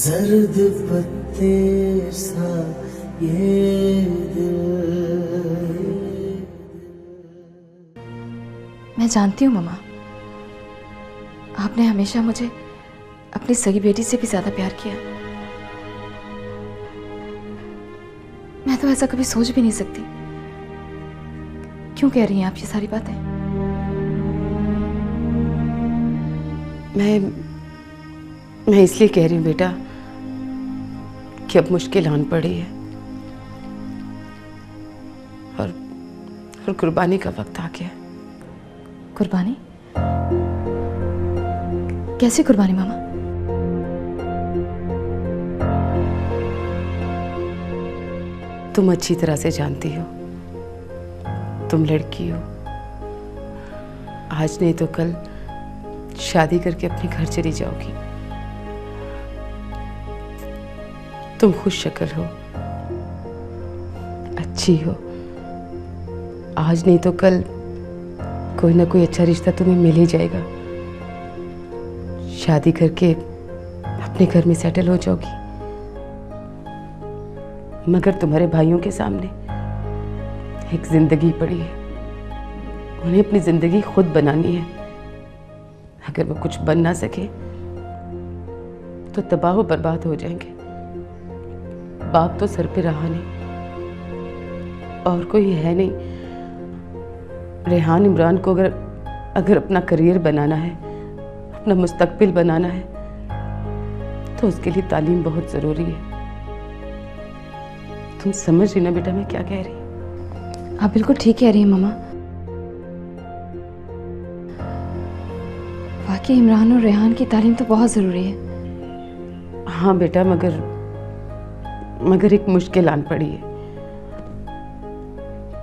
सर्द पत्ते सा ये दिल। मैं जानती हूँ मामा, आपने हमेशा मुझे अपनी सगी बेटी से भी ज्यादा प्यार किया। मैं तो ऐसा कभी सोच भी नहीं सकती। क्यों कह रही हैं आप ये सारी बातें? मैं इसलिए कह रही हूँ बेटा कि अब मुश्किल आन पड़ी है और कुर्बानी का वक्त आ गया है। कुर्बानी? कैसी कुर्बानी मामा? तुम अच्छी तरह से जानती हो, तुम लड़की हो, आज नहीं तो कल शादी करके अपने घर चली जाओगी। तुम खुश शक्ल हो, अच्छी हो, आज नहीं तो कल कोई ना कोई अच्छा रिश्ता तुम्हें मिल ही जाएगा। शादी करके अपने घर में सेटल हो जाओगी। मगर तुम्हारे भाइयों के सामने एक जिंदगी पड़ी है, उन्हें अपनी जिंदगी खुद बनानी है। अगर वो कुछ बन ना सके तो तबाह व बर्बाद हो जाएंगे। बाप तो सर पे रहा नहीं, और कोई है नहीं। रेहान इमरान को अगर अपना करियर बनाना है, अपना मुस्तकबिल बनाना है, तो उसके लिए तालीम बहुत जरूरी है। तुम समझ रही ना बेटा मैं क्या कह रही हूँ? आप बिल्कुल ठीक कह रही हैं मामा। वाकई इमरान और रेहान की तालीम तो बहुत ज़रूरी है। हाँ बेटा, मगर एक मुश्किल आन पड़ी है।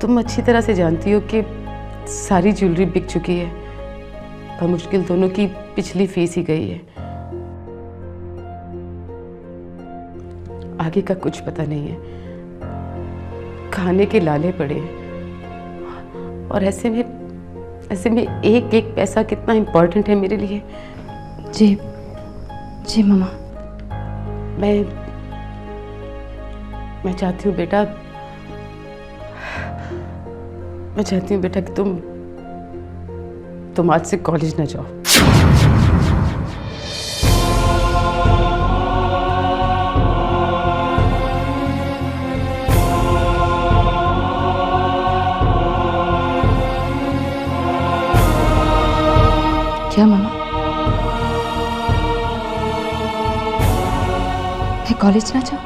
तुम अच्छी तरह से जानती हो कि सारी ज्वेलरी बिक चुकी है और मुश्किल दोनों की पिछली फीस ही गई है। आगे का कुछ पता नहीं है, खाने के लाले पड़े हैं, और ऐसे में एक एक पैसा कितना इम्पोर्टेंट है मेरे लिए। जी जी मामा। मैं चाहती हूँ बेटा, कि तुम आज से कॉलेज ना जाओ। क्या मामा? मैं कॉलेज ना जाऊं?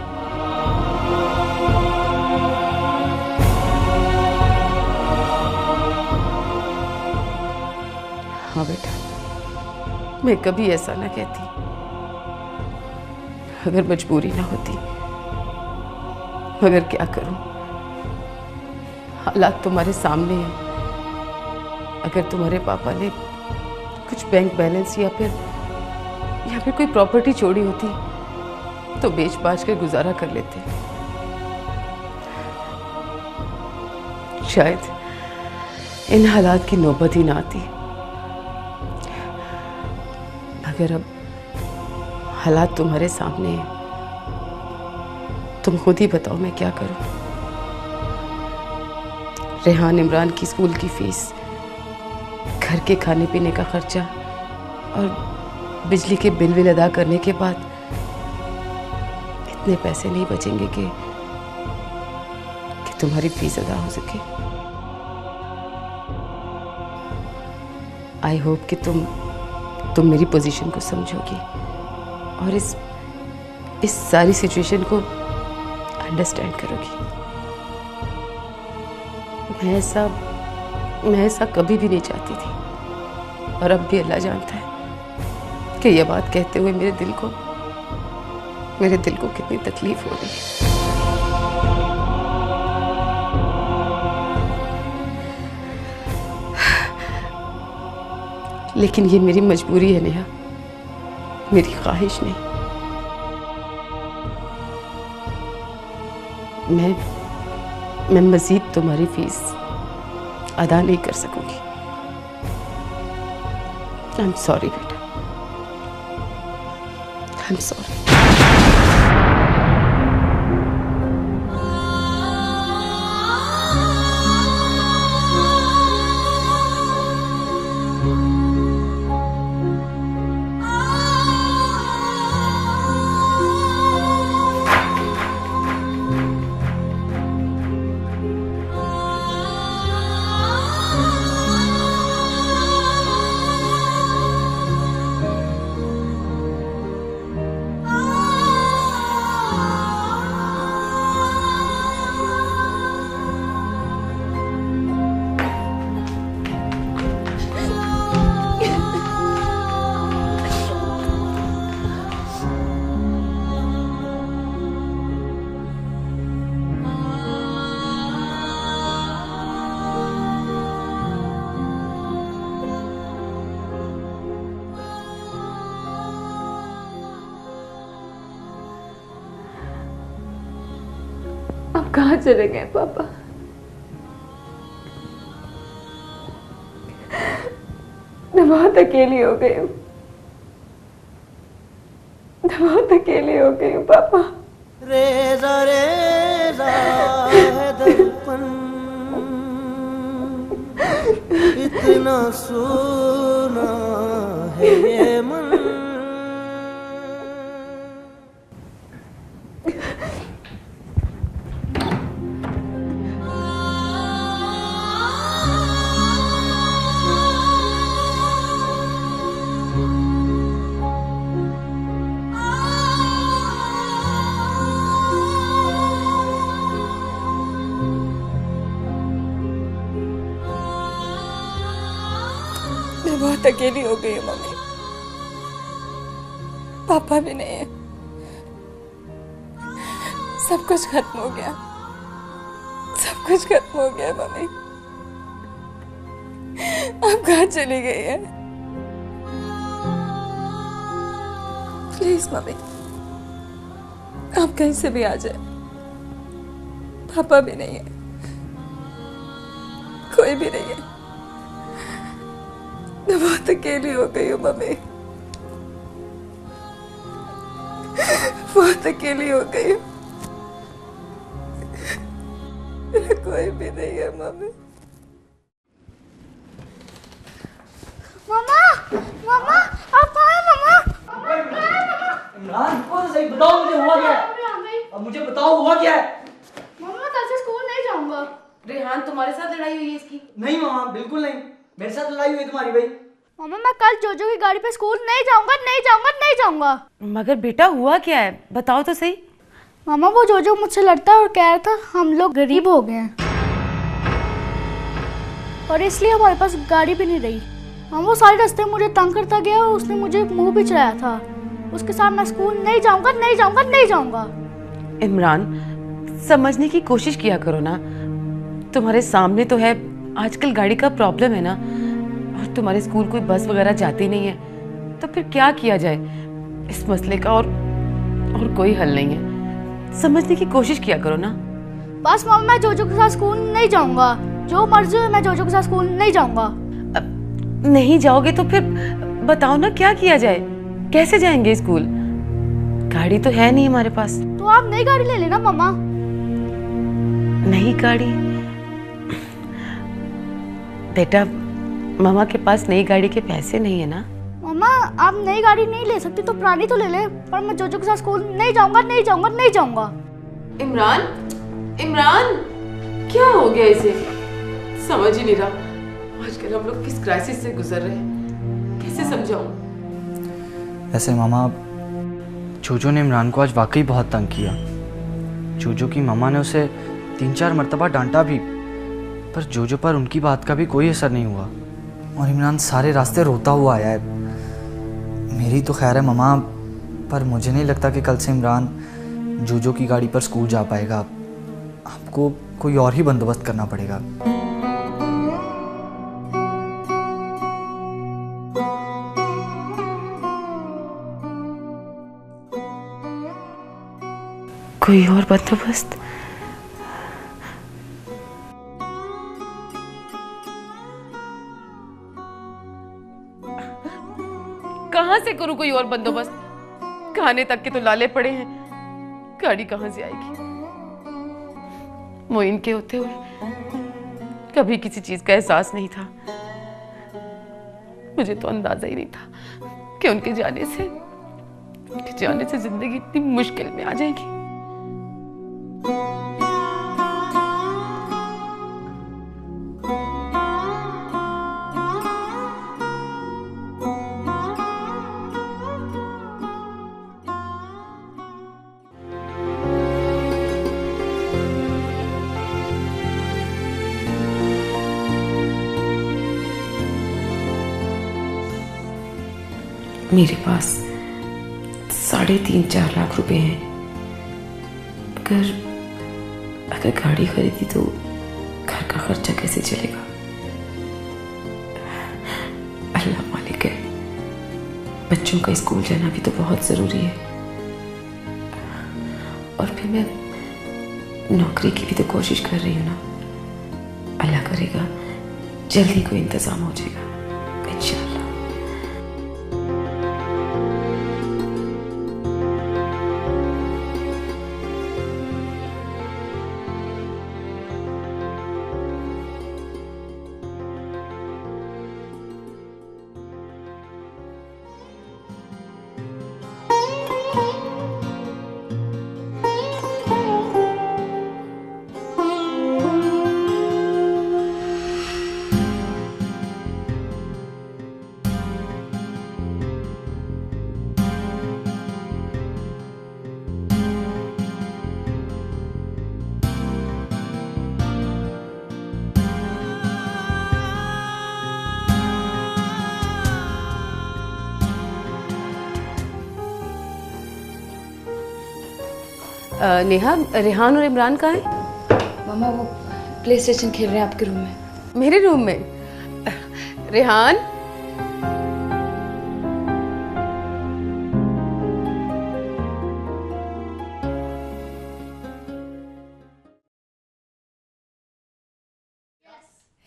हाँ बेटा, मैं कभी ऐसा ना कहती अगर मजबूरी ना होती, मगर क्या करूं, हालात तुम्हारे सामने हैं। अगर तुम्हारे पापा ने कुछ बैंक बैलेंस या फिर कोई प्रॉपर्टी छोड़ी होती तो बेच बाच कर गुजारा कर लेते। शायद इन हालात की नौबत ही ना आती। मगर अब हालात तुम्हारे सामने हैं, तुम खुद ही बताओ मैं क्या करूं। रेहान इमरान की स्कूल की फीस, घर के खाने पीने का खर्चा और बिजली के बिल अदा करने के बाद इतने पैसे नहीं बचेंगे कि तुम्हारी फीस अदा हो सके। आई होप कि तुम मेरी पोजीशन को समझोगी और इस सारी सिचुएशन को अंडरस्टैंड करोगी। मैं ऐसा कभी भी नहीं चाहती थी, और अब भी अल्लाह जानता है कि यह बात कहते हुए मेरे दिल को कितनी तकलीफ हो रही है। लेकिन ये मेरी मजबूरी है नेहा, मेरी ख्वाहिश नहीं। मैं मजीद तुम्हारी फीस अदा नहीं कर सकूंगी। आई एम सॉरी बेटा, आई एम सॉरी। आप कहाँ चले गए पापा? मैं बहुत अकेली हो गई हूँ, मैं बहुत अकेली हो गई हूँ पापा। रेजा है दर्पण, इतना सोना है ये मन। मैं बहुत अकेली हो गई हूँ मम्मी, पापा भी नहीं है, सब कुछ खत्म हो गया, सब कुछ खत्म हो गया मम्मी। आप कहाँ चली गई है? प्लीज मम्मी, आप कहीं से भी आ जाए, पापा भी नहीं है, कोई भी नहीं है, मैं बहुत अकेली हो गई हूँ मम्मी, बहुत अकेली हो गई हूँ, मेरा कोई भी नहीं है मम्मी। मामा, मामा, आप कहाँ हैं मामा? इमरान को सही बताओ मुझे हुआ क्या है? अब मुझे बताओ हुआ क्या है? मामा मैं कल से स्कूल नहीं जाऊंगा। रेहान, तुम्हारे साथ लड़ाई हुई है इसकी? नहीं मामा, बिल्कुल नहीं, मेरे साथ लड़ाई हुई तुम्हारी भाई। मामा मैं कल जोजो की गाड़ी पे स्कूल नहीं जाऊंगा, नहीं जाऊंगा, नहीं जाऊंगा। मगर बेटा हुआ क्या है, बताओ तो सही। मामा वो जोजो मुझसे लड़ता और कह रहा था हम लोग गरीब हो गए हैं और इसलिए हमारे पास गाड़ी भी नहीं रही। मामा वो सारे रास्ते मुझे तंग करता गया और उसने मुझे मुंह भी चढ़ाया था। उसके साथ मैं स्कूल नहीं जाऊंगा, नहीं जाऊंगा, नहीं जाऊंगा। इमरान, समझने की कोशिश किया करो ना, तुम्हारे सामने तो है आजकल गाड़ी का प्रॉब्लम है ना, और तुम्हारे स्कूल कोई बस वगैरह जाती नहीं है, तो फिर क्या किया जाए इस मसले का? और कोई हल नहीं है, समझने की कोशिश किया करो ना। बस मामा मैं जोजो के साथ स्कूल नहीं जाऊंगा, जो मर्जी हो मैं जोजो के साथ स्कूल नहीं जाऊंगा। नहीं जाओगे तो फिर बताओ ना क्या किया जाए, कैसे जाएंगे स्कूल? गाड़ी तो है नहीं हमारे पास। तो आप नई गाड़ी ले लेना मामा। नई गाड़ी? बेटा, मामा के पास नई गाड़ी के पैसे नहीं है ना। मामा आप नई गाड़ी नहीं ले सकती तो पुरानी तो ले ले, पर मैं जोजो के साथ स्कूल नहीं जाऊंगा, नहीं जाऊंगा, नहीं जाऊंगा। इमरान, इमरान, क्या हो गया इसे? समझ ही नहीं रहा आजकल हम लोग किस क्राइसिस से गुजर रहे हैं, कैसे समझाऊं? ऐसे मामा, जोजो ने इमरान को आज वाकई बहुत तंग किया। जोजो की मामा ने उसे 3-4 मरतबा डांटा भी, पर जोजो पर उनकी बात का भी कोई असर नहीं हुआ और इमरान सारे रास्ते रोता हुआ आया है। मेरी तो खैर है मामा, पर मुझे नहीं लगता कि कल से इमरान जोजो की गाड़ी पर स्कूल जा पाएगा। आपको कोई और ही बंदोबस्त करना पड़ेगा। कोई और बंदोबस्त? कहां से करूं कोई और बंदोबस्त? खाने तक के तो लाले पड़े हैं, गाड़ी कहां से आएगी? मोइन के होते हुए कभी किसी चीज का एहसास नहीं था। मुझे तो अंदाजा ही नहीं था कि उनके जाने से जिंदगी इतनी मुश्किल में आ जाएगी। मेरे पास 3.5-4 लाख रुपए हैं। अगर गाड़ी खरीदी तो घर का खर्चा कैसे चलेगा? अल्लाह मालिक है, बच्चों का स्कूल जाना भी तो बहुत जरूरी है। और फिर नौकरी की भी तो कोशिश कर रही हूँ ना। अल्लाह करेगा जल्दी कोई इंतजाम हो जाएगा इंशाल्लाह। नेहा, रेहान और इमरान कहाँ हैं? मम्मा वो प्ले स्टेशन खेल रहे हैं आपके रूम में। मेरे रूम में? रेहान,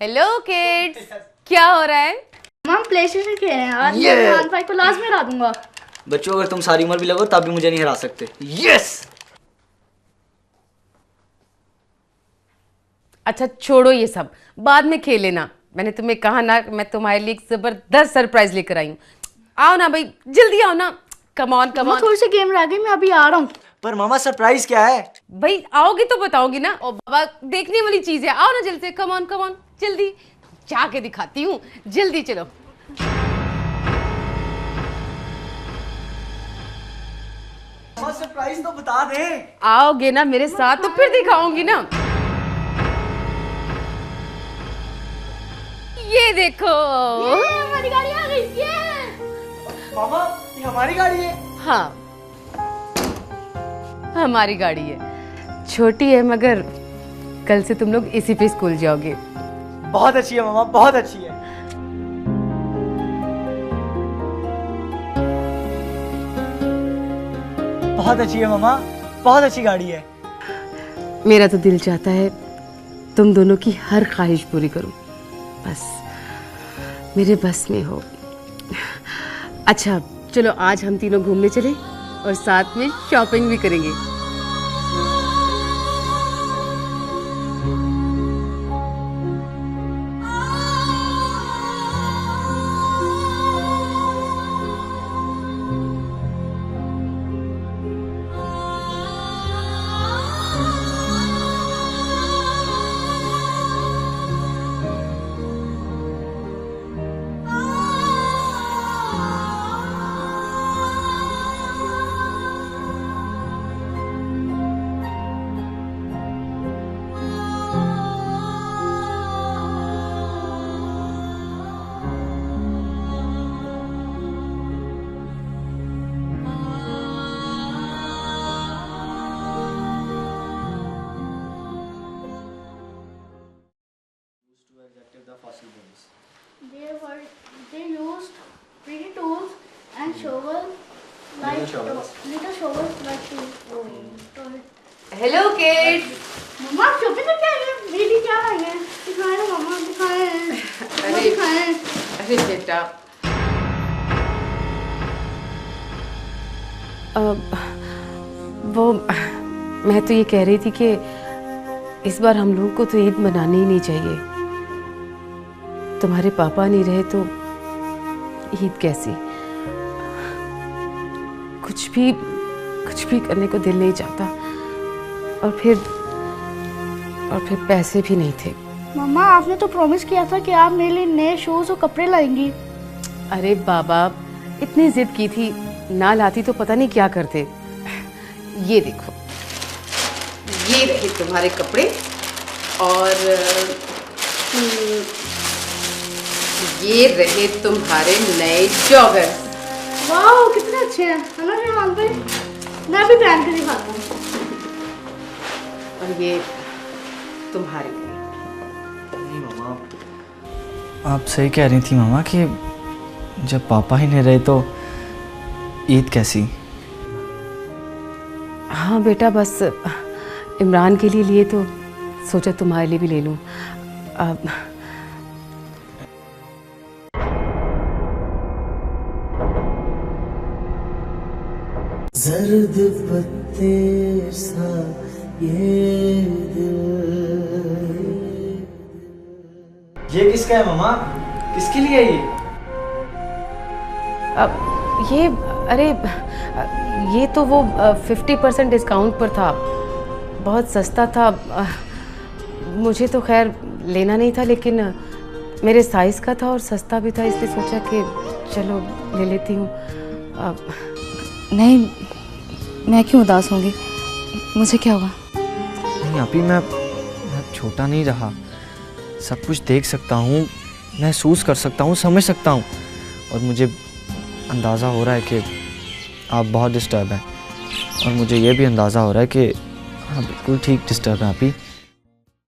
हेलो किड्स, क्या हो रहा है? हम प्ले स्टेशन खेल रहे हैं। आज मैं इमरान भाई को लास्ट में हरा दूंगा। बच्चों अगर तुम सारी उम्र भी लगो तब भी मुझे नहीं हरा सकते। यस। अच्छा छोड़ो ये सब, बाद में खेल लेना। मैंने तुम्हें कहा ना, मैं तुम्हारे लिए एक जबरदस्त सरप्राइज लेकर आई हूँ। आओ ना भाई, जल्दी आओ ना। Come on come on. थोड़ी सी गेम रह गई, मैं अभी आ रहा हूँ। पर मामा सरप्राइज क्या है? भाई आओगी तो बताऊंगी ना। और बाबा देखने वाली चीज है, आओ ना जल्दी से। कम ऑन जल्दी जाके दिखाती हूँ, जल्दी चलो। सरप्राइज तो बता दे। आओगे ना मेरे साथ तो फिर दिखाऊंगी ना। ये देखो, हमारी गाड़ी आ गई। मामा ये हमारी गाड़ी है। हाँ हमारी गाड़ी है। छोटी है मगर कल से तुम लोग इसी पे स्कूल जाओगे। बहुत अच्छी है मामा, बहुत अच्छी है। बहुत अच्छी है मामा, बहुत अच्छी गाड़ी है। मेरा तो दिल चाहता है तुम दोनों की हर ख्वाहिश पूरी करूं, बस मेरे बस में हो। अच्छा चलो आज हम तीनों घूमने चले और साथ में शॉपिंग भी करेंगे। They used pretty tools and shovels like little shovels like to hello kids. मम्मा शॉपिंग करके आई हैं। दीदी क्या लाई हैं? दिखाएं ना मम्मा, दिखाएं। दिखाएं। अरे बेटा, वो मैं तो ये कह रही थी कि इस बार हम लोगों को तो ईद मनानी ही नहीं चाहिए। तुम्हारे पापा नहीं रहे तो ईद कैसी? कुछ भी करने को दिल नहीं चाहता। और फिर पैसे भी नहीं थे। मम्मा आपने तो प्रॉमिस किया था कि आप मेरे लिए नए शूज और कपड़े लाएंगी। अरे बाबा इतनी जिद की थी, ना लाती तो पता नहीं क्या करते। ये देखो, ये रहे तुम्हारे कपड़े और ये रहे तुम्हारे नए जॉगर। वाह कितने अच्छे हैं, है ना रेहान भाई? मैं भी पहन के दिखाता हूँ। और ये तुम्हारे लिए। नहीं मामा, आप सही कह रही थी मामा कि जब पापा ही नहीं रहे तो ईद कैसी? हाँ बेटा, बस इमरान के लिए लिए तो सोचा तुम्हारे लिए भी ले लूं। जर्द पत्ते सा ये किसका है मामा? किसके लिए है ये? अरे ये तो वो 50% डिस्काउंट पर था, बहुत सस्ता था। मुझे तो खैर लेना नहीं था, लेकिन मेरे साइज़ का था और सस्ता भी था, इसलिए सोचा कि चलो ले लेती हूँ। नहीं, मैं क्यों उदास होंगी? मुझे क्या हुआ? नहीं अभी मैं छोटा नहीं रहा, सब कुछ देख सकता हूँ, महसूस कर सकता हूँ, समझ सकता हूँ, और मुझे अंदाज़ा हो रहा है कि आप बहुत डिस्टर्ब हैं, और मुझे ये भी अंदाज़ा हो रहा है कि हाँ बिल्कुल ठीक डिस्टर्ब हैं आप ही।